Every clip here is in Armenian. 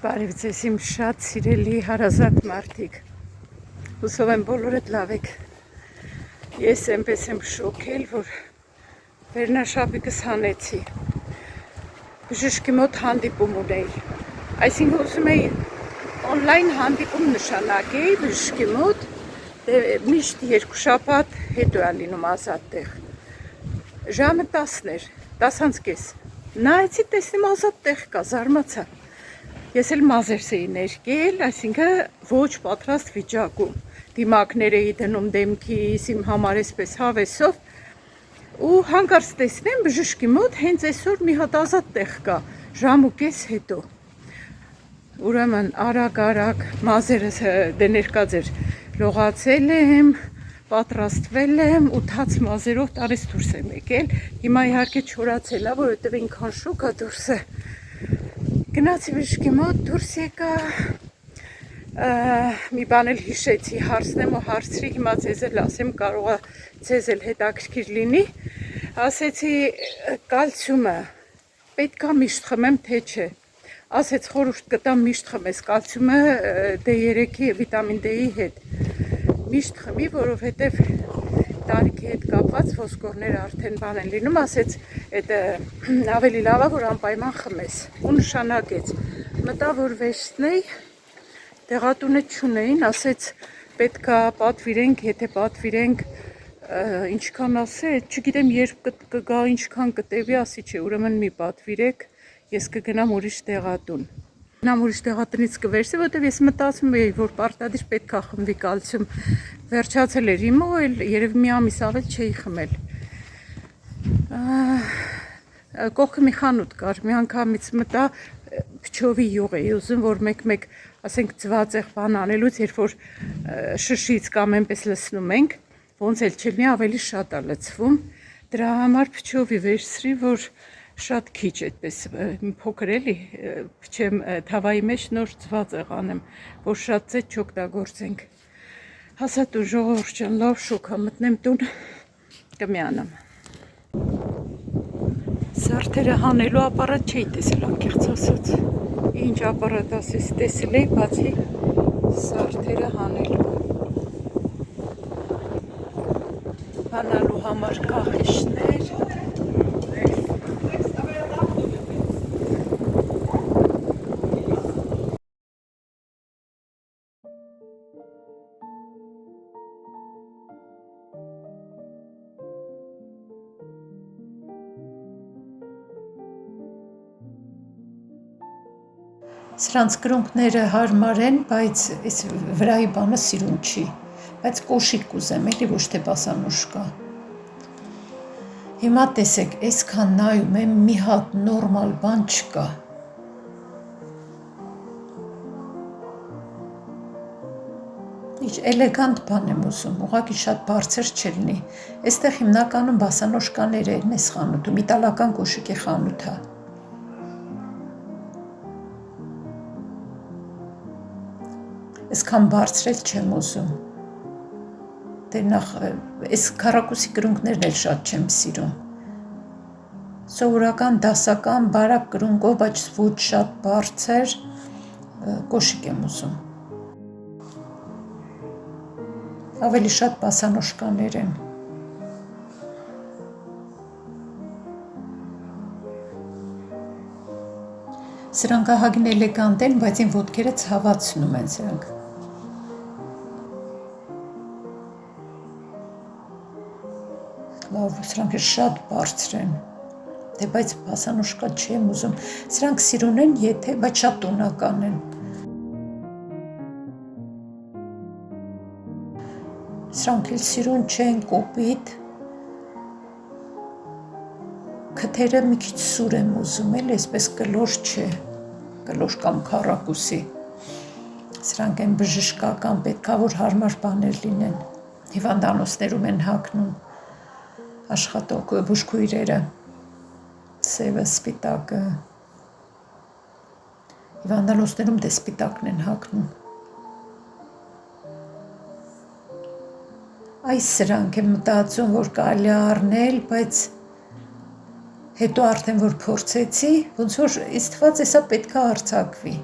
Բարև ձեզ իմ շատ սիրելի հարազատ մարդիկ, հուսով եմ բոլորդ լավ եք, ես այնպես եմ շոքել, որ վերնաշապիկս հանեցի, բժշկի մոտ հանդիպում ունեի, այսինքն ուզում էի օնլայն հանդիպում նշանակեի բժշկի մոտ, միշտ 2 շաբաթ հետո է լինում ազատ տեղ, ժամը 10 էր, 10:30, նայեցի տեսնեմ ազատ տեղ կա, զարմացա. Ես էլ մազերս էի ներկել, այսինքն ոչ պատրաստ վիճակում, դիմակներ էի դնում դեմքիս, իմ համար էսպես հավեսով, ու հանկարծ տեսնեմ բժշկի մոտ հենց այսօր մի հատ ազատ տեղ կա, ժամ ու կես հետո, ուրեմն արագ մազերս ներկա ձեր լողացել եմ, պատրաստվել եմ ու թաց մազերով տարես դուրս եմ եկել, հիմա իհարկե չորացել է, որովհետև ինքան շոկ է դուրսը, գնացի բժշկի մոտ, դուրս եկա, մի բան էլ հիշեցի, հարցնեմ ու հարցրի, հիմա ձեզ էլ ասեմ, կարող է ձեզ էլ հետաքրքիր լինի, ասեցի կալցիումը պետք է միշտ խմեմ, թե չէ, ասեց խորհուրդ կտամ միշտ խմես կալցիումը D3-ի վիտամին D-ի հետ, միշտ խմի, որովհետև տարիքի հետ կապված ոսկորները արդեն բան են լինում, ասեց ավելի լավ է, որ անպայման խմես, ու նշանակեց, մտա որ վերցնեի, դեղատունը չունեին, ասեց պետք է պատվիրենք, եթե պատվիրենք, ինչքան ասեց, չգիտեմ երբ կգա, ինչքան կտևի, ասի չէ, ուրեմն մի պատվիրեք, ես կգնամ ուրիշ դեղատուն, գնամ ուրիշ դեղատնից կվերցի, որտև ես մտածում էի, որ պարտադիր պետք է խմվի կալցիում, վերջացել էր իմը, երևի մի ամիս ավել չէի խմել, կողքը մի խանութ կար, մի անգամից մտա փչովի յուղ էի ուզում, որ մեկ ասենք ձվածեղ բան անելուց, երբ որ շշից կամ այնպես լցնում ենք, ոնց էլ չլինի ավելի շատ է լցվում, դրա համար փչովի վերցրի, որ շատ քիչ այդպես փոքր էլի փչեմ թավայի մեջ նոր ձվածեղ անեմ, որ շատ ձետ չօգտագործենք, հասա տուն ժողովուրդ ջան, լավ շոկ ա, մտնեմ տուն կմիանամ, զարդերը հանելու ապարատ չէի տեսել, անկեղծ ասած, ինչ ապարատ ասես տեսել էի, բացի զարդերը հանելու, հանալու համար կախիշներ, Սրանց կրունկները հարմար են, բայց վրայի բանը սիրուն չի, բայց կոշիկ կուզեմ, էլի ոչ թե բասանուշկա, հիմա տեսեք, այսքան նայում եմ, մի հատ նորմալ բան չկա, ինչ էլեգանտ բան եմ ուզում, ուղղակի շատ բարձր չլինի, այստեղ հիմնականում բասանոշկաներ են այս խանութում, իտալական կոշիկի խանութ է, այսքան բարձրել չեմ ուզում, դե նախ, այս քառակուսի կրունկներն էլ շատ չեմ սիրում, սովորական դասական բարակ կրունկով, բայց ոչ շատ բարձր, կոշիկ եմ ուզում, ավելի շատ բասանոշկաներ են, սրանք ահագին էլեգանտ են, բայց իմ ոտքերը ցավացնում են սրանք, լավ, սրանք շատ բարձր են, դե բայց բասանուշկա չեմ ուզում, սրանք սիրուն են, եթե, բայց շատ տոնական են, սրանք էլ սիրուն չեն, կոպիտ, քթերը մի քիչ սուր եմ ուզում, էլ այսպես կլոր չէ, կլոր կամ քառակուսի, սրանք են բժշկական, պետք է որ հարմար բաներ լինեն, հիվանդանոցներում են հագնում, աշխատող բուժքույրերը, սևը, սպիտակը, հիվանդանոցներում դե սպիտակն են հագնում, այս սրանք եմ մտածում, որ կարելի է առնել, բայց հետո արդեն որ փորձեցի, ոնց որ ինձ թվաց էսա պետք է արձակվի,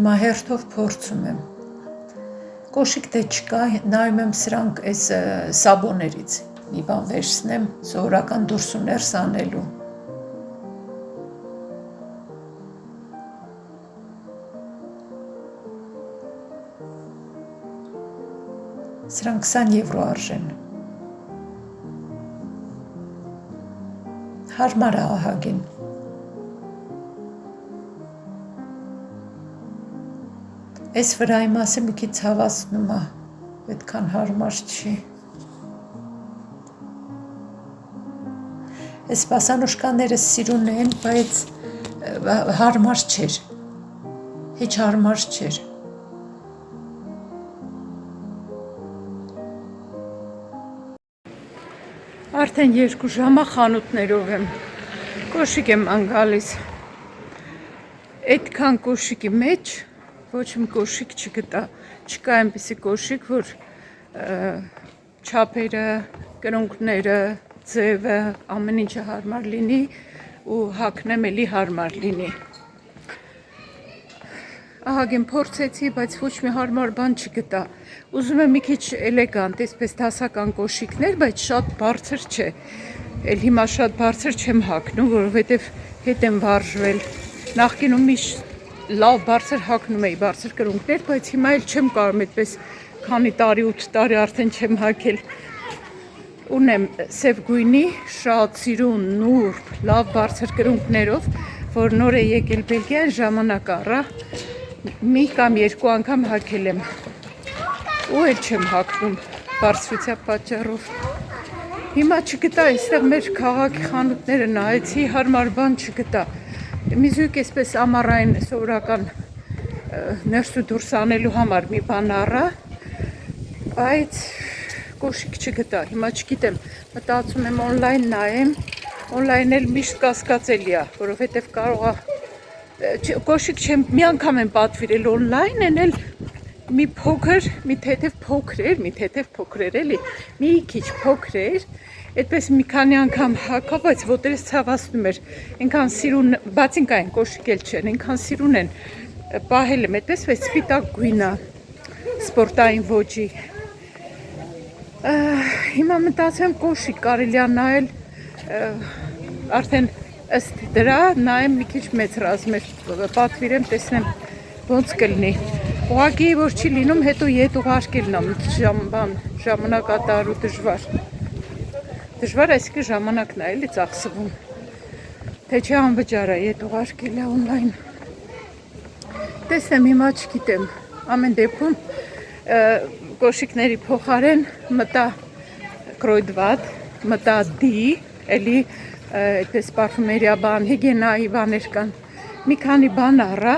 Հիմա հերթով փորձում եմ։ Կոշիկ դե չկա, նայում եմ սրանք այս սաբոներից մի բան վերցնեմ, սովորական դուրս ու ներս անելու։ Սրանք 20 եվրո արժեն։ Հարմար է ահագին։ Այս վրայի մասը մի քիչ ցավացնում է, այդքան հարմար չի։ Այս պասանուշկաները սիրուն են, բայց հարմար չէր, հեչ հարմար չէր։ Արդեն 2 ժամա խանութներով եմ, կոշիկ եմ անգալիս, այդքան կոշիկի մեջ ոչ մի կոշիկ չգտա, չկա այնպիսի կոշիկ, որ չափերը, կրունկները, ձևը, ամեն ինչը հարմար լինի ու հագնեմ էլի հարմար լինի։ Ահագին փորձեցի, բայց ոչ մի հարմար բան չգտա։ Ուզում եմ մի քիչ էլեգանտ, այսպես դասական կոշիկներ, բայց շատ բարձր չէ։ Էլ հիմա շատ բարձր չեմ հագնում, որովհետև հետ եմ վարժվել։ Նախկինում միշտ լավ բարձր հագնում էի, բարձր կրունկներ, բայց հիմա էլ չեմ կարող այդպես քանի տարի, 8 տարի արդեն չեմ հագել։ Ունեմ սև գույնի, շատ սիրուն, նուրբ, լավ բարձր կրունկներով, որ նոր է եկել Բելգիա, ժամանակ առա, մի կամ 2 անգամ հագել եմ։ Ու էլ չեմ հագնում բարձրության պատճառով։ Հիմա չգտա, այստեղ մեր քաղաքի խանութները նայեցի, հարմար բան չգտա։ Մի զույգ այսպես ամառային սովորական ներս ու դուրս անելու համար մի բան առա, բայց կոշիկ չգտա, հիմա չգիտեմ, մտածում եմ օնլայն նայեմ, օնլայն էլ միշտ կասկածելի է, որովհետև կարող է, կոշիկ չեմ, մի անգամ եմ պատվիրել օնլայն, են էլ մի փոքր, մի թեթև փոքր էր էլի, մի քիչ փոքր էր, այդպես մի քանի անգամ հագա, բայց ոտերս ցավացնում էր, այնքան սիրուն, բացինքային կոշիկ էլ չեն, այնքան սիրուն են, պահել եմ այդպես, բայց սպիտակ գույնը, սպորտային ոճի։ Հիմա մտածում եմ կոշիկ կարելի է նայել, արդեն ըստ դրա նայեմ մի քիչ մեծ ռազմեր, պատվիրեմ, տեսնեմ ոնց կլինի։ Ուղղակի որ չի լինում, հետո ետ ուղարկելն է ժամանակատար ու դժվար։ Դժվար այսինքն ժամանակն է էլի ծախսվում։ Թե չէ անվճար է ետ ուղարկելը օնլայն։ Տեսնեմ հիմա չգիտեմ, ամեն դեպքում կոշիկների փոխարեն մտա կրոյդվատ, մտա դի, էլի այդպես պարֆումերիա բան, հիգիենայի բաներ կան, մի քանի բան առա,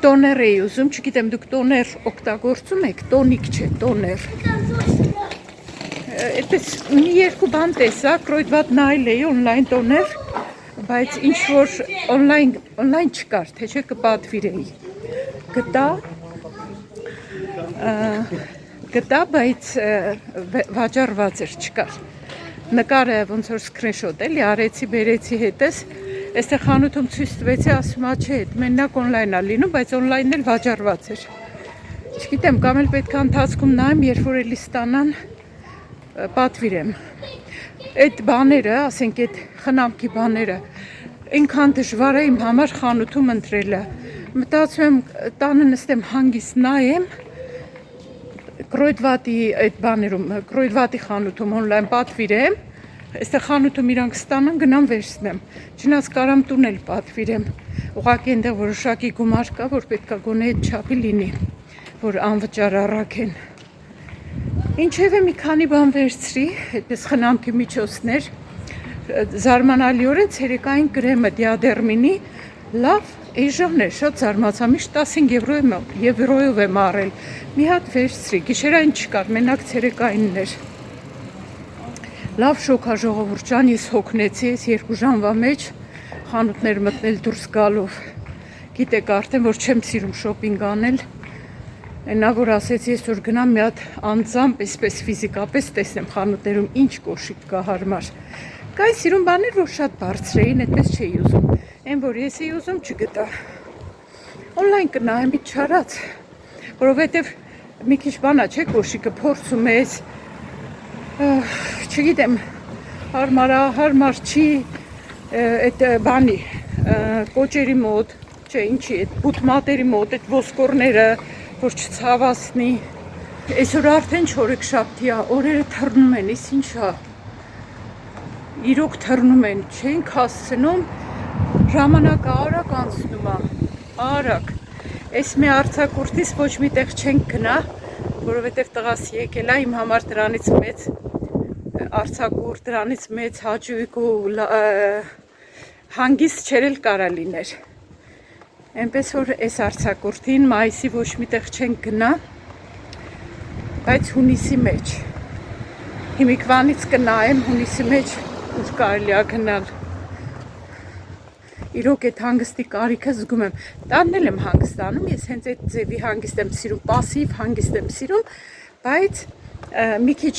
տոներ էի ուզում, չգիտեմ դուք տոներ օգտագործում եք, տոնիկ չէ, տոներ, այդպես մի 2 բան տեսա, կրոյդվատ նայել էի օնլայն տոներ, բայց ինչ որ օնլայն չկար, թե չէ կպատվիրեի, գտա, բայց վաճառված էր, չկար, նկարը ոնց որ սկրինշոտ էլի արեցի, բերեցի հետս, այստեղ խանութում ցույց տվեցի, ասում ա չէ, մենակ օնլայն է լինում, բայց օնլայնն էլ վաճառված էր։ Չգիտեմ, կամ էլ պետք է ընթացքում նայեմ, երբ որ էլի ստանան, պատվիրեմ։ Այդ բաները, ասենք այդ խնամքի բաները, այնքան դժվար է իմ համար խանութում ընտրելը։ Մտածում եմ տանը նստեմ հանգիստ նայեմ, կրոյդվատի այդ բաներում, կրոյդվատի խանութում օնլայն պատվիրեմ, այստեղ խանութում իրանք ստանան գնամ վերցնեմ, չնայած կարամ տուն էլ պատվիրեմ, ուղղակի այնտեղ որոշակի գումար կա, որ պետք է գոնե այդ չափի լինի, որ անվճար առաքեն։ Ինչևէ մի քանի բան վերցրի, այդպես խնամքի միջոցներ, զարմանալիորեն ցերեկային կրեմը դիադերմինի լավ էժան է, շատ զարմացա, միշտ 15 եվրոյով եմ առել, մի հատ վերցրի, գիշերային չկար, մենակ ցերեկայինն էր։ Լավ շոկ է ժողովուրդ ջան, ես հոգնեցի, ես 2 ժամվա մեջ խանութներ մտնել դուրս գալով։ Գիտեք արդեն, որ չեմ սիրում շոպինգ անել։ Այնա որ ասեցի, այսօր գնամ մի հատ անձամբ, այսպես ֆիզիկապես տեսնեմ խանութներում ինչ կոշիկ կա հարմար։ Կային սիրուն բաներ, որ շատ բարձր էին, այդպես չէի ուզում։ Այն որ ես էի ուզում չգտա։ Օնլայն կնայեմ իջ չարած, որովհետև մի քիչ բանա չէ կոշիկը փորձում ես, չգիտեմ, հարմար չի այդ բանի, կոճերի մոտ, չէ ինչի, այդ բութմատերի մոտ, այդ ոսկորները, որ չցավասնի, այսօր արդեն չորեքշաբթի է, օրերը թռնում են, իս ինչա, իրոք թռնում են, չենք հասցնում, ժամանակը արագ անցնում է, արագ, այս մի արձակուրդից ոչ մի տեղ չենք գնա, որովհետև տղաս եկել է իմ համար դրանից մեծ արձակուրդ, դրանից մեծ հաճույք ու հանգիստ չերել կարա լիներ։ Այնպես որ այս արձակուրդին մայիսի ոչ մի տեղ չենք գնա, բայց հունիսի մեջ, հիմիկվանից կնայեմ հունիսի մեջ ուր կարելի է գնալ։ Իրոք այդ հանգստի կարիքը զգում եմ, տանն եմ հանգստանում, ես հենց այդ ձևի հանգիստ եմ սիրում, պասիվ հանգիստ եմ սիրում, բայց մի քիչ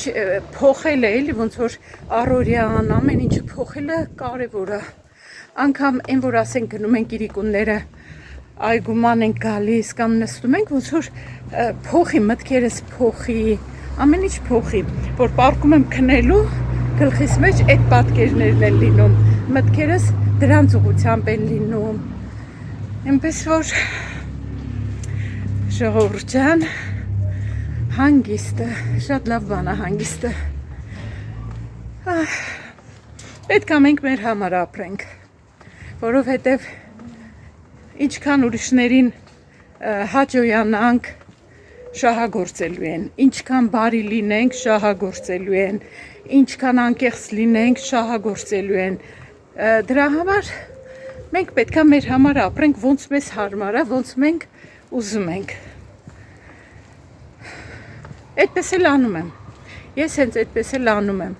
փոխել է, էլի ոնց որ առօրյան ամեն ինչը փոխելը կարևոր է։ Անգամ այն որ ասենք գնում ենք իրիկունները այգուման ենք գալիս կամ նստում ենք, ոնց որ փոխի մտքերս փոխի, ամեն ինչ փոխի, որ պարկում եմ քնելու, գլխիս մեջ այդ պատկերներն են լինում, մտքերս դրանց ուղղությամբ են լինում, այնպես որ ժողովուրդ ջան, հանգիստը, շատ լավ բան է հանգիստը, պետք է մենք մեր համար ապրենք, որովհետև ինչքան ուրիշներին հաճոյանանք, շահագործելու են, ինչքան բարի լինենք, շահագործելու են, ինչքան անկեղծ լինենք, շահագործելու են, դրա համար մենք պետք է մեր համար ապրենք, ոնց մեզ հարմար է, ոնց մենք ուզում ենք։ Այդպես էլ անում եմ, ես հենց այդպես էլ անում եմ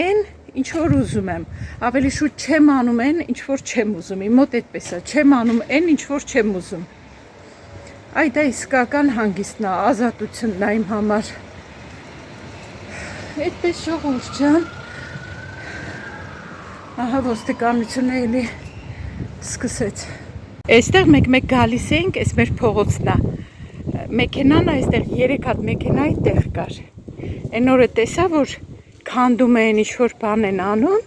այն, ինչ որ ուզում եմ, ավելի շուտ չեմ անում այն, ինչ որ չեմ ուզում, իմ մոտ այդպես է, չեմ անում այն, ինչ որ չեմ ուզում։ Այ դա իսկական հանգիստն է, ազատությունն է իմ համար։ Այդպես ժողովուրդ ջան, ահա ոստիկանությունը էլի սկսեց։ Այստեղ մեկ գալիս էինք, այս մեր փողոցն է։ Մեքենան այստեղ 3 հատ մեքենայի տեղ կար։ Այն օրը տեսա, որ քանդում են, ինչ-որ բան են անում,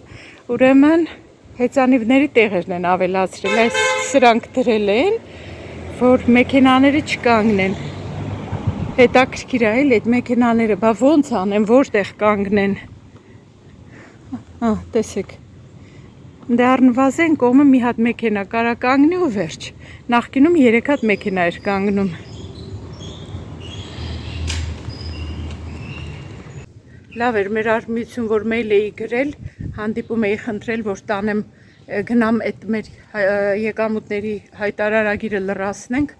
ուրեմն հեծանիվների տեղերն են ավելացրել, այս սրանք դրել են, որ մեքենաները չկանգնեն, հետաքրքիր է էլ այդ մեքենաները, բա ոնց անեն, որտեղ կանգնեն, տեսեք, դե առնվազեն կողմը մի հատ մեքենա կարա կանգնի ու վերջ, նախկինում 3 հատ մեքենա էր կանգնում, լավ էր մեր արմիություն, որ մեյլ էի գրել, հանդիպում էի խնդրել, որ տանեմ գնամ այդ մեր եկամուտների հայտարարագիրը լրացնենք,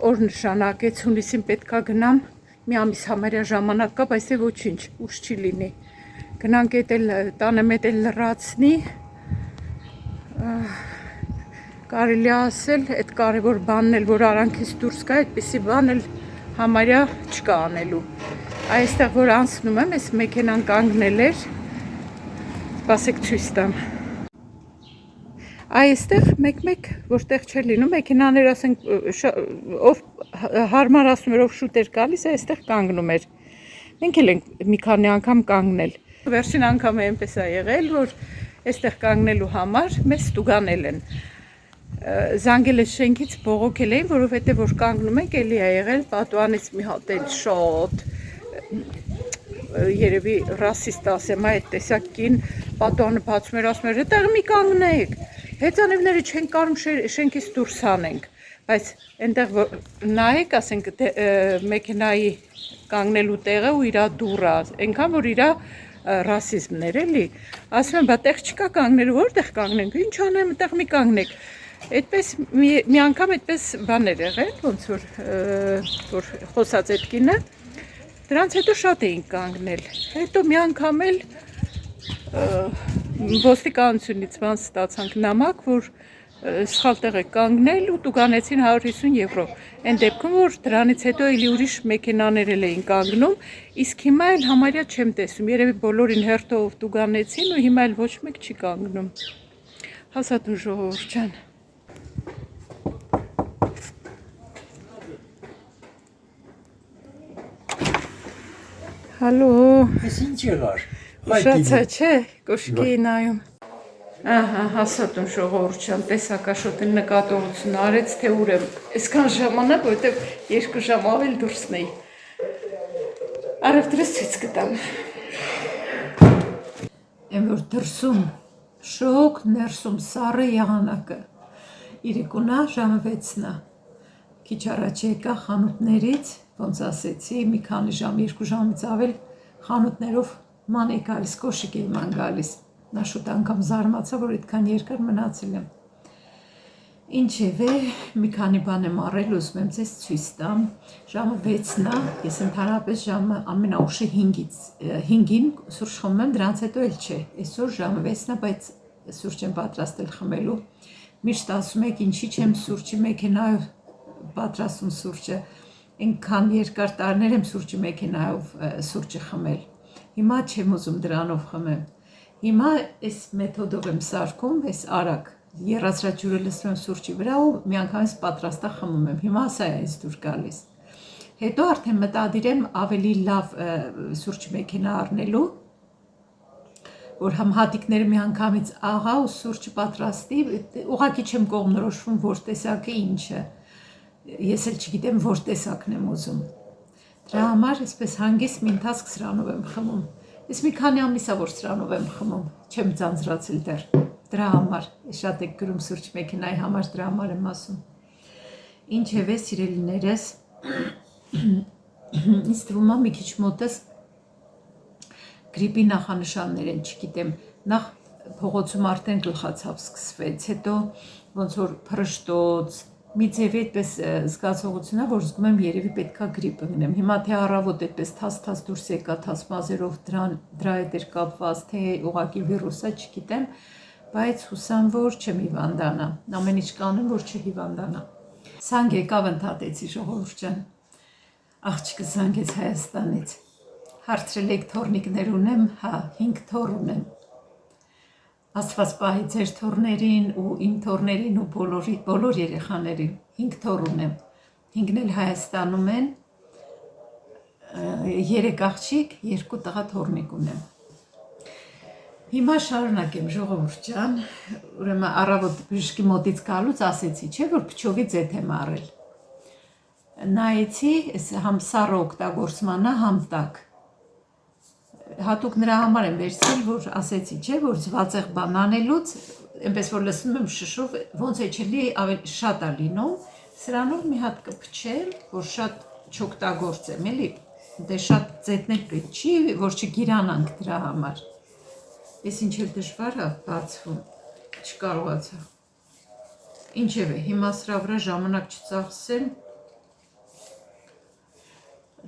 օր նշանակեց, հունիսին պետքա գնամ, մի ամիս համարյա ժամանակ կա, բայց է ոչինչ, ուշ չի լինի, գնանք տանեմ էդ էլ լրացնի, կարելի ասել, այդ կարևոր բանն էլ, որ արանքից դուրս կա, այդպիսի բան էլ համարյա չկա անելու, այստեղ որ անցնում եմ, այս մեքենան կանգնել էր, սպասեք ցույց տամ։ Այստեղ մեկ-մեկ, որտեղ չէր լինում, մեքենաներ ասենք, ով հարմարացնում էր, ով շուտ էր գալիս, այստեղ կանգնում էր։ Մենք էլ ենք մի քանի անգամ կանգնել։ Վերջին անգամը այնպես է եղել, որ այստեղ կանգնելու համար մեզ ստուգանել են։ Զանգել է շենքից բողոքել էին, որովհետև որ կանգնում ենք, էլի է եղել, պատուանից մի հատ էլ շատ երևի ռասիստ ասեմ, այդ տեսակին պատուանը բացում էր, ասում էր, այդտեղ մի կանգնեք, հեծանիվները չեն կարում շենքից դուրս անենք, բայց այնտեղ նայեք, ասենք մեքենայի կանգնելու տեղը ու իրա դուռը, այնքան որ իրա ռասիզմներ էլի, ասում եմ, բա տեղ չկա կանգնելու, որտեղ կանգնենք, ինչ անեմ, այդտեղ մի կանգնեք, այդպես մի անգամ այդպես բաներ եղել, ոնց որ խոսած այդ կինը, դրանց հետո շատ էինք կանգնել, հետո մի անգամ էլ ոստիկանությունից բան ստացանք նամակ, որ սխալ տեղ է կանգնել ու տուգանեցին 150 եվրո, այն դեպքում, որ դրանից հետո էլի ուրիշ մեքենաներ էլ էին կանգնում, իսկ հիմա էլ համարյա չեմ տեսում, երևի բոլորին հերթով տուգանեցին ու հիմա էլ ոչ մեկ չի կանգնում, հասատուն ժողովուրդ ջան։ Հալո, Ես ինչ եղար։ ուշացա չէ, կոշկի նայում։ Ահա, հասատուն ժողովուրդ տեսակաշոտին նկատողություն արեց, թե ուր եմ։ Այսքան ժամանակ, որտեղ 2 ժամ ավել դուրսն էի։ Արևտրես ցույց կտամ։ Եմ որ դրսում շոկ, ներսում սառը եղանակը։ Իրիկունա ժամը 6-ն է։ Քիչ առաջ եկա խանութներից, ոնց ասեցի, մի քանի ժամ, 2 ժամից ավել խանութներով ման է գալիս, կոշիկ էի ման գալիս։ Նա շուտ անգամ զարմացա, որ այդքան երկար մնացել եմ։ Ինչևէ, մի քանի բան եմ առել, ուզում եմ ձեզ ցույց տամ։ Ժամը 6-ն է, ես ընդհանրապես ժամը ամենաուշը 5-ին սուրճ խմում եմ, դրանց հետո էլ չէ։ Այսօր ժամը 6-ն է, բայց սուրճ եմ պատրաստել խմելու։ Միշտ ասում եք, ինչի՞ չեմ սուրճի մեքենայով պատրաստում սուրճը։ Այնքան երկար տարիներ եմ սուրճի մեքենայով սուրճը խմել։ Հիմա չեմ ուզում դրանով խմեմ։ Հիմա այս մեթոդով եմ սարքում, այս արագ եռացրաջուրը լցնում եմ սուրճի վրա ու միանգամից պատրաստա խմում եմ։ Հիմա սա է ինձ դուր գալիս։ Հետո արդեն մտադիր եմ ավելի լավ սուրճի մեքենա առնելու, որ համ հատիկները միանգամից աղա ու սուրճը պատրաստի, ուղղակի չեմ կողմնորոշվում, որ տեսակը ինչը։ Ես էլ չգիտեմ, որ տեսակն եմ ուզում։ Դրա համար այսպես հանգիստ մի ընթացք սրանով եմ խմում։ Ես մի քանի ամիս է որ սրանով եմ խմում, չեմ ձանձրացել դեռ։ Դրա համար շատ եք գրում սուրճ մեքենայի համար, դրա համար եմ ասում։ Ինչևէ, սիրելիներս, ինձ թվում է մի քիչ մոտս գրիպի նախանշաններ են, չգիտեմ, նախ փողոցում արդեն գլխացավ սկսվեց, հետո ոնց որ փռշտոց, մի ձևի այդպես զգացողություն է, որ զգում եմ երևի պետքա գրիպ ընկնեմ։ Հիմա թե առավոտ այդպես թաց դուրս եկա թացմազերով դրա հետ էր կապված, թե ուղղակի վիրուս է, չգիտեմ, բայց հուսամ, որ չեմ հիվանդանա։ Ամեն ինչ կանեմ, որ չհիվանդանա։ Զանգ եկավ ընդհատեցի ժողովուրդ ջան։ Աղջիկը զանգեց Հայաստանից։ Հարցրել եք թորնիկներ ունեմ, հա, 5 թոռ ունեմ։ Աստված պահի ձեր թոռներին ու իմ թոռներին ու բոլոր երեխաներին 5 թոռ ունեմ։ 5-ն էլ Հայաստանում են, 3 աղջիկ, 2 տղա թոռնիկ ունեմ։ Հիմա շարունակեմ ժողովուրդ ջան, ուրեմն առավոտ բժշկի մոտից գալուց ասեցի, չէ՞ որ փչովի ձեթ եմ առել։ Նայեցի, համ սառը օգտագործման է, համ տաք։ Հատուկ նրա համար եմ վերցրել, որ ասեցի, չէ, որ զվացեղ բան անելուց, այնպես որ լսում եմ շշով, ոնց է չլի ավելի շատ է լինում, սրանով մի հատ կփչեմ, որ շատ չօգտագործեմ, էլի, դե շատ ձեթներ պետք չի, որ չգիրանանք դրա համար։ Ես ինչ էլ դժվար է բացվում, չկարողացա։ Ինչևէ, հիմա սրա վրա ժամանակ չծախսեմ,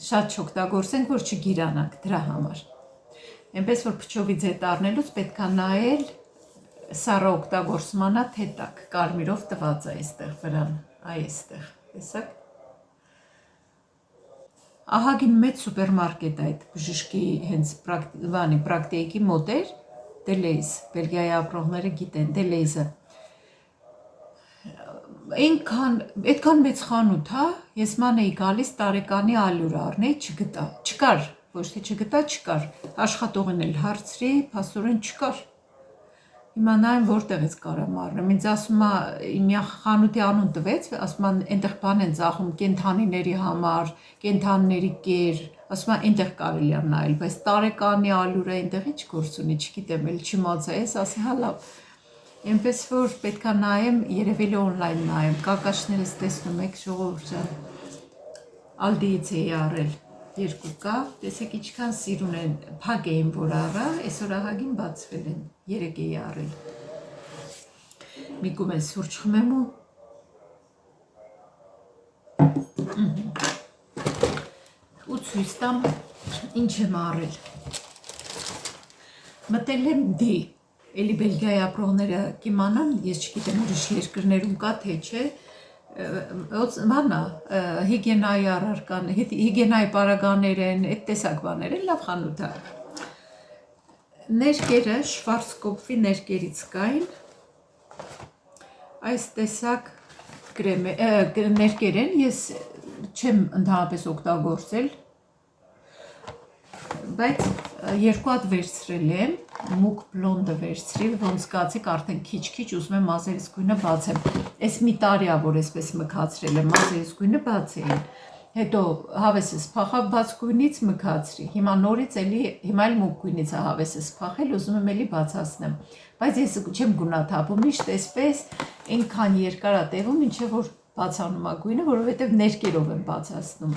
շատ չօգտագործենք, որ չգիրանանք դրա համար։ Այնպես որ փչովի ձեթ առնելուց պետք է նայել սառը օգտագործմանա թե տաք, կարմիրով տված է այստեղ վրան, այստեղ, տեսակ։ Ահագին մեծ սուպերմարկետ այդ բժշկի հենց պրակտիկի մոտ էր, Դելեյզ, Բելգիայի ապրողները գիտեն, Դելեյզը։ Այդքան մեծ խանութ, հա, ես ման էի գալիս տարեկանի ալյուր առնեի, չգտա, չկար, ոչ թե չգտա, չկար, աշխատողին էլ հարցրի, փաստորեն չկար։ Հիմա նայեմ որտեղից կարամ առնեմ, ինձ ասում է, իմ խանութի անուն տվեց, ասում է, այնտեղ բան են ծախում կենդանիների համար, կենդանիների կեր, ասում է, այնտեղ կարելի է նայել, բայց տարեկանի ալյուրը այնտեղ ինչ գործ ունի, չգիտեմ, էլ չիմացա, ես ասի, հա լավ։ Այնպես որ պետքա նայեմ, երևելի օնլայն նայեմ, կակաշներս տեսնում եք ժողովուրդ ջան, Ալդիից էի առել, 2 կա, տեսեք ինչքան սիրուն են, փակ էին որ առա, այսօր ահագին բացվել են, 3 էի առել։ Միկում են սուրճ խմեմ ու ցույց տամ ինչ եմ առել։ Մտել եմ D, էլի Բելգիայի ապրողները կիմանան, ես չգիտեմ ուրիշ երկրներում կա թե չէ, բանա, հիգիենայի առարկան, հիգիենայի պարագաներ են, այդ տեսակ բաներ են, լավ խանութ է։ Ներկերը Շվարցկոպֆի ներկերից կային, այս տեսակ ներկեր են, ես չեմ ընդհանրապես օգտագործել, բայց երկու հատ վերցրել եմ, մուկ բլոնդը վերցրի, ոնց զգացիք արդեն քիչ-քիչ ուզում եմ մազերիս գույնը բացեմ։ Այս մի տարի ա, որ այսպես մքացրել եմ, մազերիս գույնը բաց էին։ Հետո հավեսս փախավ բաց գույնից մքացրի։ Հիմա նորից էլի, հիմա էլ մուկ գույնից է հավեսս փախել, ուզում եմ էլի բացացնեմ։ Բայց ես չեմ գունաթափում, միշտ այսպես այնքան երկար է տևում, ինչեւ որ բացանում է գույնը, որովհետեւ ներկերով եմ բացացնում։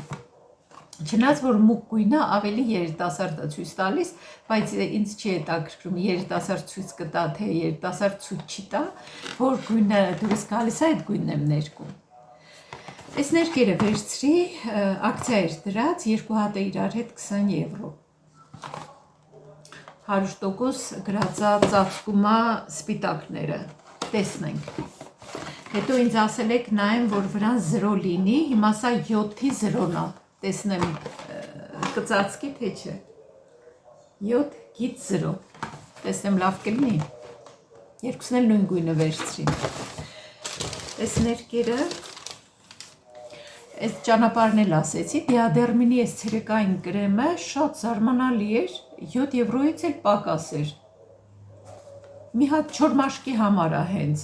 Չնայած որ մուկ գույնը ավելի երիտասարդ է ցույց տալիս, բայց ինձ չի հետաքրքրում երիտասարդ ցույց կտա, թե երիտասարդ ցույց չի տա, որ գույնը դուրս գալիս է, այդ գույնն եմ ներկում։ Այս ներկերը վերցրի, ակցիա էր դրած, երկու հատը իրար հետ 20 եվրո։ 100% գրածա ծածկում է սպիտակները, տեսնենք։ Հետո ինձ ասել եք նայեմ, որ վրան 0 լինի, հիմա սա 7-ի 0-ն է, տեսնեմ կծածկի թե չէ, 7/0, տեսնեմ լավ կլինի, երկուսն էլ նույն գույնը վերցրի։ Այս ներկերը, այս ճանապարհն էլ ասեցի, Դիադերմինի այս ցերեկային կրեմը շատ զարմանալի էր, 7 եվրոյից էլ պակաս էր։ Մի հատ չոր մաշկի համար է հենց։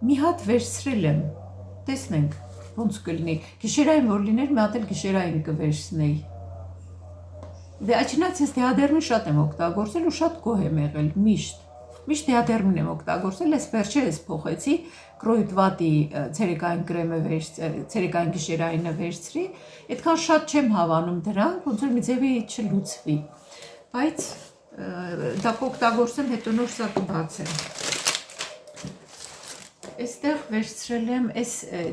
Մի հատ վերցրել եմ, տեսնենք ոնց կլինի, գիշերային որ լիներ, մի հատ էլ գիշերային կվերցնեի։ Դե չնայած ես դիադերմին շատ եմ օգտագործել ու շատ գոհ եմ եղել, միշտ դիադերմին եմ օգտագործել, ես վերջերս փոխեցի, կրոյդվատի ցերեկային կրեմը ցերեկային գիշերայինը վերցրի, այդքան շատ չեմ հավանում դրանք, ոնց որ մի ձևի չլուծվի, բայց դա կօգտագործեմ, հետո նոր սա կբացեմ։ Այստեղ վերցրել եմ այս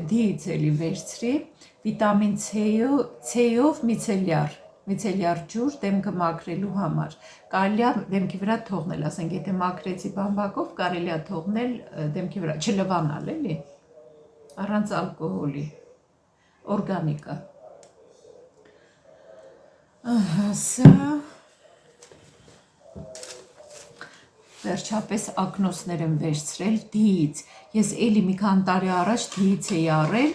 D-ից էլի վերցրի, վիտամին C-ով միցելյար ջուր դեմքը մաքրելու համար։ Կարելի է դեմքի վրա թողնել, ասենք եթե մաքրեցի բամբակով, կարելի է թողնել դեմքի վրա, չլվանալ էլի, առանց ալկոհոլի, օրգանիկ է։ Սա վերջապես ակնոցներ եմ վերցրել D-ից, ես էլի մի քանի տարի առաջ D-ից էի առել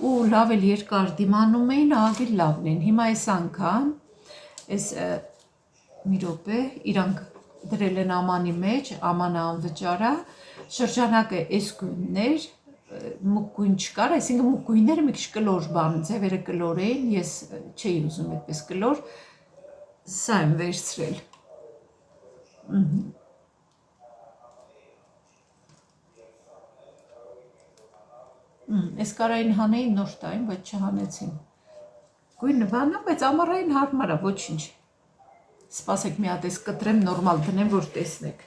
ու լավ էլ երկար դիմանում էին, ահագին լավն են, հիմա այս անգամ, այս մի րոպե, իրանք դրել են ամանի մեջ, ամանը անվճարա, շրջանակը այս գույններ, մուկ գույն չկար, այսինքն մուկ գույները մի քիչ կլոր բան, ձևերը կլոր էին, ես չէի ուզում այդպես կլոր, սա եմ վերցրել։ Այս կարային հանեին նոր տային, բայց չհանեցին։ Գույնը բանա, բայց ամառային հարմար է, ոչինչ։ Սպասեք մի հատ էս կտրեմ, նորմալ դնեմ, որ տեսնեք։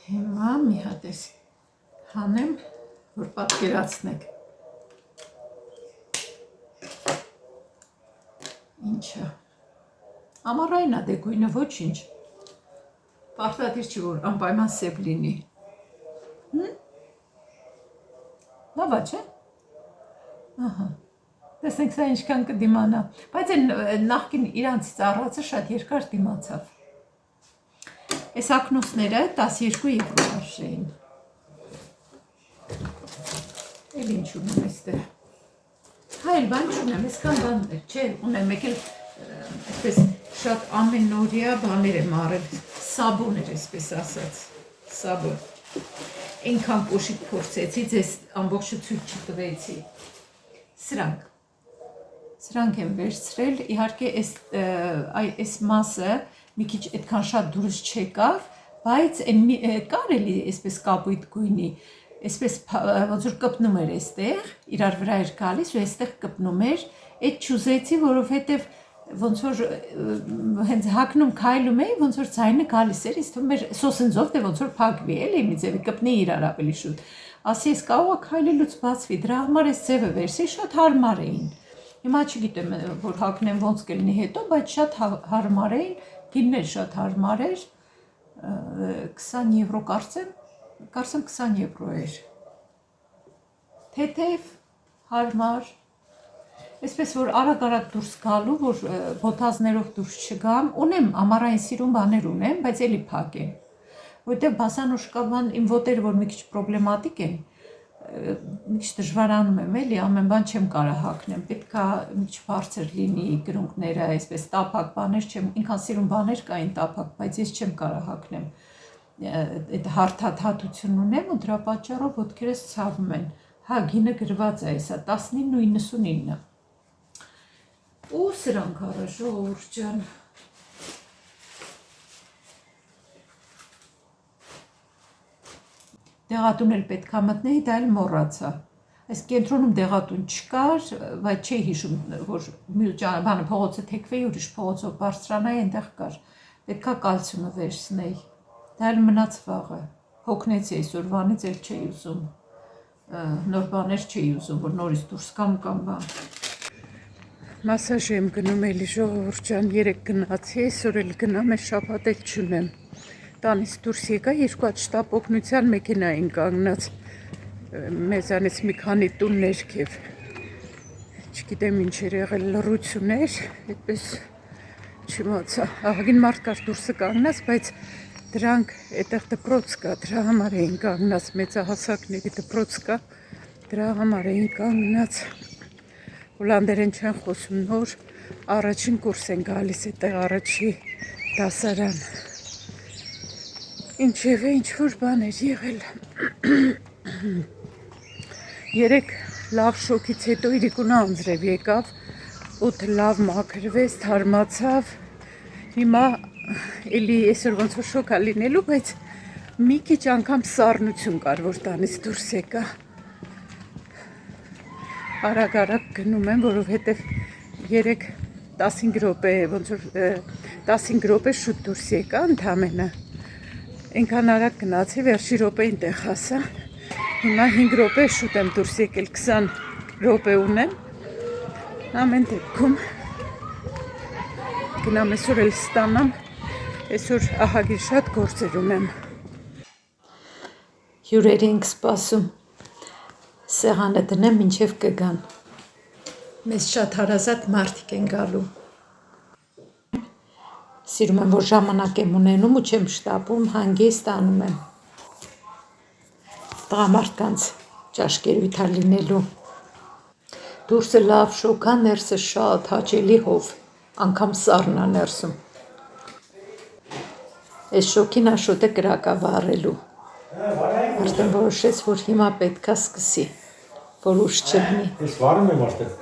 Հիմա մի հատ էս հանեմ, որ պատկերացնեք։ Ինչա։ Ամառային է դե գույնը ոչինչ, պարտադիր չի, որ անպայման սև լինի, լավ է, չէ, տեսնենք սա ինչքան կդիմանա, բայց նախկին իրանցից առածը շատ երկար դիմացավ, այս ակնոցները 12 եվրո արժեին, էլ ինչ ունեմ այստեղ, հայլ բան չունեմ, այսքան բաններ, չէ, ունեմ եկել այսպես շատ ամենօրյա բաներ եմ առել, սաբոն էր այսպես ասած, սաբոն, այնքան կոշիկ փորձեցի, ձեզ ամբողջը ցույց չտվեցի, սրանք եմ վերցրել, իհարկե այս մասը մի քիչ այդքան շատ դուրս չեկավ, բայց կար էլի այսպես կապույտ գույնի, այսպես ոնց որ կպնում էր այստեղ, իրար վրա էր գալիս ու այստեղ կպնում էր, այդ չուզեցի, որովհետև ոնց որ հենց հակնում քայլում էի, ոնց որ ձայնը գալիս էր, իսկ թվում էր սոսնձով դե ոնց որ փակվի, էլի մի ձևի կպնի իրար ավելի շուտ։ Ասի ես կարող է քայլելուց բացվի, դրա համար այս ձևը վերցրի, շատ հարմար էին։ Հիմա չգիտեմ, որ հակնեմ ոնց կլինի հետո, բայց շատ հարմար էին, գինն էլ շատ հարմար էր, 20 եվրո կարծեմ 20 եվրո էր։ Թեթև, հարմար, այսպես որ արագ դուրս գալու, որ բոթազներով դուրս չգամ, ունեմ ամառային սիրուն բաներ ունեմ, բայց էլի փակ են, որտեղ բասանուշկաբան իմ ոտերը, որ մի քիչ պրոբլեմատիկ են, մի քիչ դժվարանում եմ, էլի, ամեն բան չեմ կարող հագնեմ, պետք է մի քիչ բարձր լինի գրունկները, այսպես տափակ բաներ չեմ, ինքան սիրուն բաներ կային տափակ, բայց ես չեմ կարող հագնեմ։ Այդ հարթաթաթություն ունեմ ու դրա պատճառով ոտքերս ցավում են։ Հա, գինը գրված է այսա 19.99։ Ու սրանք առա ժողովուրդ ջան։ Դեղատուն էլ պետք է մտնեի, դա էլ մոռացա։ Այս կենտրոնում դեղատուն չկար, բայց չի հիշում, որ բանը փողոցը թեքվեի, ուրիշ փողոցով բարձրանայի, այնտեղ կար։ Պետքա կալցիումը վերցնեի։ Դա էլ մնաց վաղը։ Հոգնեցի այսօրվանից էլ չէի ուզում։ Նոր բաներ չէի ուզում, որ նորից դուրս կամ բան։ Մասաժ եմ գնում էլի ժողովուրդ ջան, 3 գնացի, այսօր էլ գնամ, այս շաբաթ էլ չունեմ։ Տանից դուրս եկա, 2 հատ շտապ օգնության մեքենային կանգնած, մեզանից մի քանի տուն ներքև, չգիտեմ ինչ էր եղել, լռություն էր, այդպես չիմացա, ահագին մարդ կար դուրսը կանգնած, բայց դրանք այդտեղ դպրոց կա, դրա համար էին կանգնած, մեծահասակների դպրոց կա, դրա համար էին կանգնած, հոլանդերեն չեն խոսում, նոր առաջին կուրս են գալիս, այդտեղ առաջի դասարան։ Ինչևէ, ինչ-որ բան էր եղել։ 3 լավ շոքից հետո իրիկունը անձրև եկավ, 8 լավ մաքրվեց, թարմացավ, հիմա էլի այսօր ոնց որ շոք է լինելու, բայց մի քիչ անգամ սառնություն կար, որ տանից դուրս եկա։ Արագ գնում եմ, որովհետև 3-15 րոպե, ոնց որ 15 րոպե շուտ դուրս եկա ընդամենը։ Այնքան արագ գնացի, վերջի րոպեին տեղ հասա։ Հիմա 5 րոպե շուտ եմ դուրս եկել, 20 րոպե ունեմ։ Ամեն դեպքում գնամ այսօր էլ ստանամ, այսօր ահագին շատ գործեր ունեմ։ Հյուրեր ենք սպասում, սեղանը դնեմ մինչև կգան։ Մեզ շատ հարազատ մարդիկ են գալու։ Սիրում եմ, որ ժամանակ եմ ունենում ու չեմ շտապում, հանգիստ անում եմ։ Տղամարդկանց ճաշկերույթ է լինելու։ Դուրսը լավ շոգ է, ներսը շատ հաճելի հով, անգամ սառն է ներսում։ Այս շոգին աշոտը կրակ է վառելու։ Արդեն որոշեց, որ հիմա պետք է սկսի, որ ուշ չլինի։ Ես վարում եմ արդեն։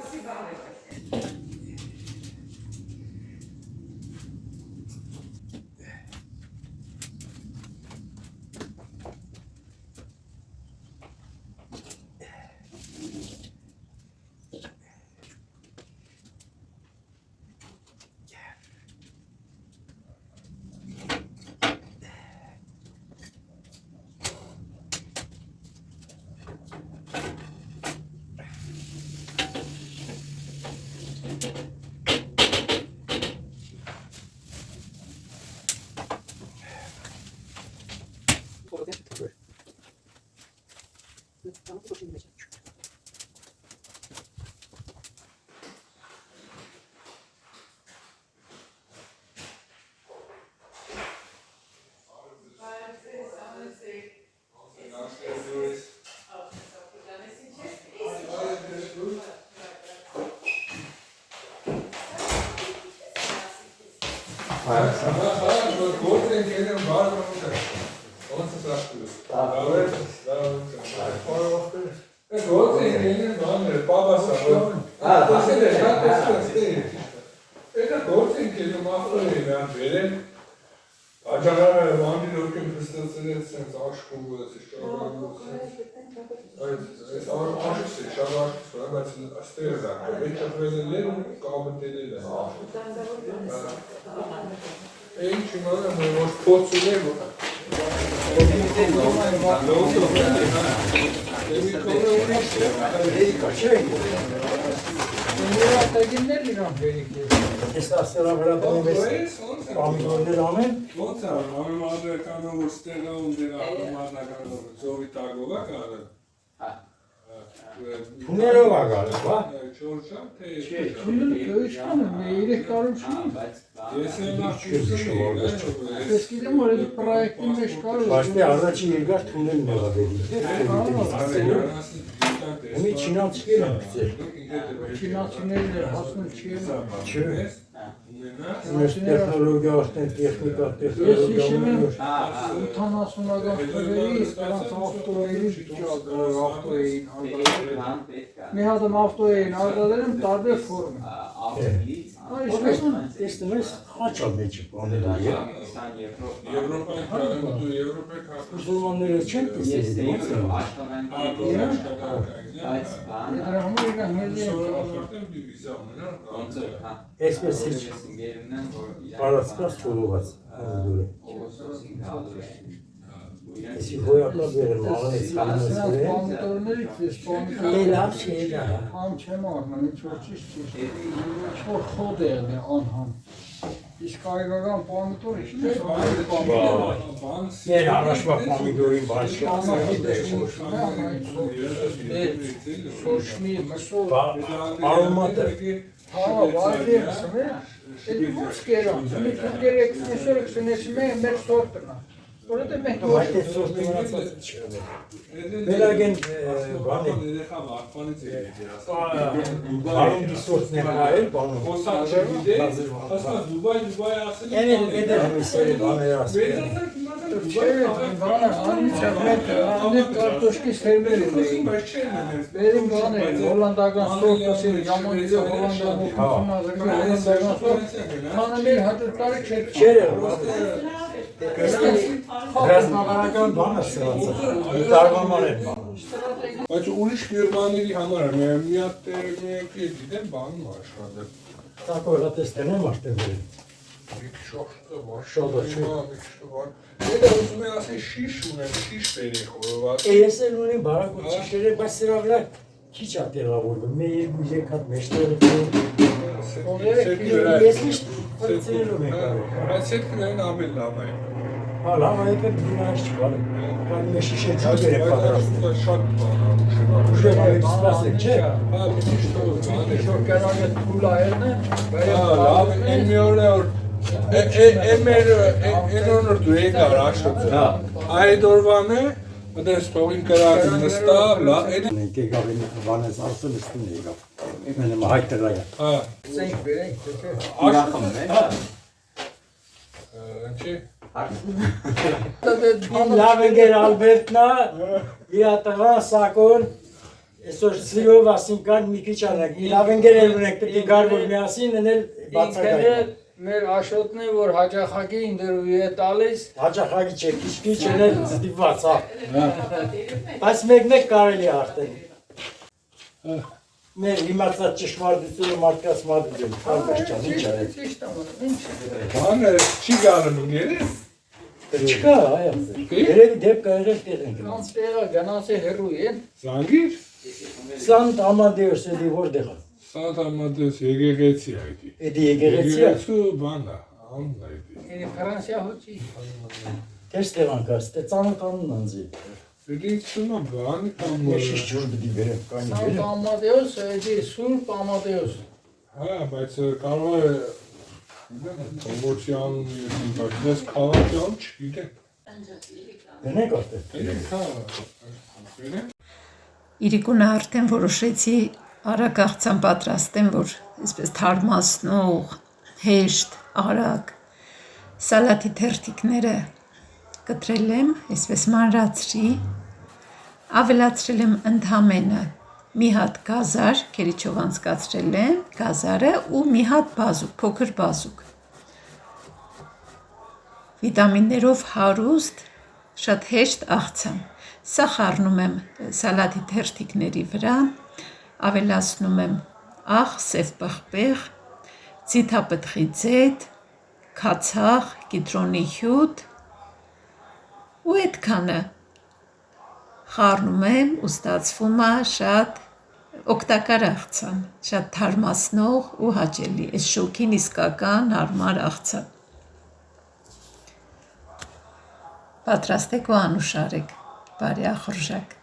Ես գիտեմ, որ այդ պրոյեկտի մեջ կար Բաշտի առաջի երկար թունելն եղավ էլի։ Ունի չինացիներ են գծել։ չինացիներն էր հասնում չի եղավ։ Չէ։ Մեր տեխնոլոգիա, տեխնիկա, Ես հիշում եմ 80-ական թվերից նրանց ավտոների ավտոեին մի հատ ավտո էին արտադրում տարբեր ֆորմ։ տեսնում ես խաչա մեջը բաները։ Մուսուլմանները չեն տեսել։ Դրա համար իրենք մեզ Այսպես է պարացկաց չողոված։ Եսի հոյակա բերեմ աղանից կանասվեր։ պամիտորներից ես Է լավ չէ դա։ համ չեմ արնում, ինչ-որ ճիշտ ինչ-որ խոդ է եղել անհամ։ Իսկ այգական պամիտոր ինչպես Մեր առաջվա պամիդորին բան չի։ Շոշմի, մսոր, Արոմատը։ հա, վայդի եմ էդի ոնց կերան, երեք մեր սորտն է, որովհետև մենք Այդ է սորտը մնացած չէ։ Վերագեն բան է։ Արոմդի սորտն է հայել բանում։ Են էդը հմիսել բաներ ասել։ Աննիվ կարտոշկի սերմերին էին, բերին բաներ, հոլանդական սորտասիր, ժամանիրը հոլանդական սորտ, հանամիր հատր տարի Չէր է, Ռազմավարական բանը սրացը, տարվաման են բանը։ Բայց ուրիշ մի բաների համար է, մի հատ գիտեմ բանում աշխատել։ Տակորատեստեն եմ աշտել վերել։ Շոդը չէ։ Դա ուզում եմ ասել շիշ ունեմ, շիշ բերի խորոված։ Ես էլ ունեմ բարակոտ շիշերը, բայց սրա վրա քիչ է տեղավորվում, մի երկու երեք հատ մեջտեղը ես միշտ պրծելում եմ կարող։ Բայց հետքներն ամեն լավ է։ Հա, լավ այդ էլ դինարից չկալեմ, կան մի շիշե ճուգեր է պատրաստել։ Շատ բան Ուժեղ այդ սպասեք, չէ։ Հա, միշտ Շոր կրանագետ պուլայերն է, լավ, այն մի օր այն օր դու եկար աշխատել։ Այդ օրվան է, այդպես փողին կրած նստավ, լավ, Մենք եկավ են բանես ասել ստին եկավ։ Մենեմ հայտ տղայա։ հա, ծենք բերենք, թե ինչի։ Լավ եկեր Ալբերտնա, իրա տղան Սակոն, այսօր սիրով ասինքան մի քիչ անակ, լավ եկեր էլ ունենք պետք է գար որ միասին ենել բացակայում։ մեր աշոտն է, որ հաճախակի ինդերվյու է տալիս, Հաճախակի չէ, քիչ ենել ստիպված, հա։ Բայց մեկ կարելի է արդեն։ Մեր իմացած ճշմարտությունը մարդկաց մատուցել, կարգաշ չան, ինչ արել։ ճիշտ ամոնում, ինչ է։ Բանը չի գանում իների։ Չկա, այա։ Երևի դեպք եղել տեղ ենք։ Կանց տեղը գնացի հեռու են, Զանգիր։ Սանտ Ամադեոս էդի որտեղ է։ Սանտ Ամադեոս եկեղեցի այդի։ Էդի եկեղեցի է։ Եկեղեցու բանը, անն այդի։ են Ֆրանսիա հոչի։ Տես տեղանք է, ստե ծանոթանուն անձի։ Դե ցնա բանը կամ Ես շիշ ջուր պիտի բերեմ, կանի Սանտ բերեմ։ Ամադեոս, էդի Սուրբ Ամադեոս։ հա, բայց կարող է Թողոցյան, ես քաղաքյան չգիտեմ։ Գնենք արդեն։ Հա, Իրիկունը արդեն որոշեցի արագ աղցան պատրաստեմ, որ այսպես թարմացնող, հեշտ, արագ սալատի թերթիկները կտրել եմ, այսպես մանրացրի, ավելացրել եմ ընդամենը մի հատ գազար, քերիչով անցկացրել եմ գազարը ու մի հատ բազուկ, փոքր բազուկ։ Վիտամիններով հարուստ, շատ հեշտ աղցան։ Սա խառնում եմ սալատի թերթիկների վրա, ավելացնում եմ աղ, սև պղպեղ, ձիթապտղի ձետ, քացախ, կիտրոնի հյութ ու այդքանը խառնում եմ ու ստացվում է շատ օգտակար աղցան, շատ թարմացնող ու հաճելի, այս շոգին իսկական հարմար աղցան։ Պատրաստեք ու անուշարեք, բարի ախորժակ։